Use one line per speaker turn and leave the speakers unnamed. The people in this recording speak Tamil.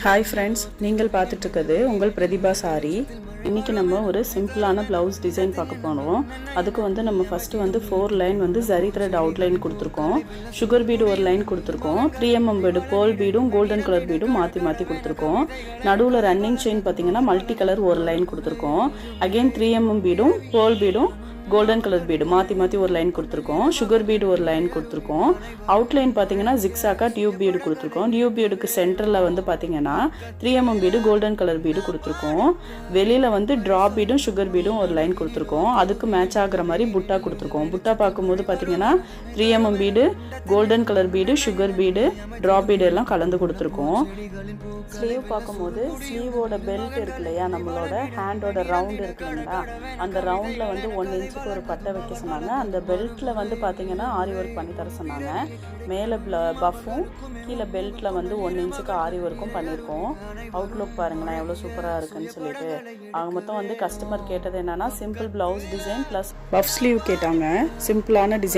ஹாய் ஃப்ரெண்ட்ஸ், நீங்கள் பார்த்துட்டு இருக்கிறது உங்கள் பிரதிபா சாரி. இன்றைக்கி நம்ம ஒரு சிம்பிளான ப்ளவுஸ் டிசைன் பார்க்க போனோம். அதுக்கு நம்ம first 4 line zari thread outline கொடுத்துருக்கோம். சுகர் பீடு ஒரு லைன் கொடுத்துருக்கோம். 3mm பீடு பேர்ல் பீடும் கோல்டன் கலர் பீடும் மாற்றி கொடுத்துருக்கோம். நடுவில் ரன்னிங் செயின் பார்த்தீங்கன்னா மல்டி கலர் ஒரு லைன் கொடுத்துருக்கோம். அகெயின் 3mm பீடும் பேர்ல் பீடும் கோல்டன் கலர் பீடு மாற்றி ஒரு லைன் கொடுத்துருக்கோம். சுகர் பீடு ஒரு லைன் கொடுத்துருக்கோம். அவுட்லைன் பார்த்தீங்கன்னா ஜிக்ஸாக்கா டியூப் பீடு கொடுத்துருக்கோம். டியூப் பீடுக்கு சென்டரில் பார்த்தீங்கன்னா 3mm bead golden colour bead கொடுத்துருக்கோம். வெளியில் ட்ராப் பீடும் சுகர் பீடும் ஒரு லைன் கொடுத்துருக்கோம். அதுக்கு மேட்ச் ஆகிற மாதிரி புட்டா கொடுத்துருக்கோம். புட்டா பார்க்கும்போது பார்த்தீங்கன்னா 3mm bead golden colour bead sugar bead drop bead எல்லாம் கலந்து கொடுத்துருக்கோம். ஸ்லீவ் பார்க்கும்போது ஸ்லீவோட பெல்ட் இருக்கு இல்லையா, நம்மளோட ஹேண்டோட ரவுண்ட் இருக்கு இல்லைங்களா, அந்த ரவுண்டில் 1 இன்ச்சுக்கு ஒரு பட்டை வைக்க சொன்னாங்க. அந்த பெல்ட்டில் பார்த்தீங்கன்னா ஆரி ஒர்க் பண்ணி தர சொன்னாங்க. மேலே பஃப்பும் கீழே பெல்ட்டில் 1 இன்ச்சுக்கு ஆரி ஒர்க்கும் பண்ணியிருக்கோம். அவுட்லுக் பாருங்களேன் எவ்வளோ சூப்பராக இருக்குன்னு சொல்லிட்டு. அவங்க மொத்தம் கஸ்டமர் கேட்டது என்னன்னா simple blouse design plus puff sleeve கேட்டாங்க. சிம்பிளான டிசைன்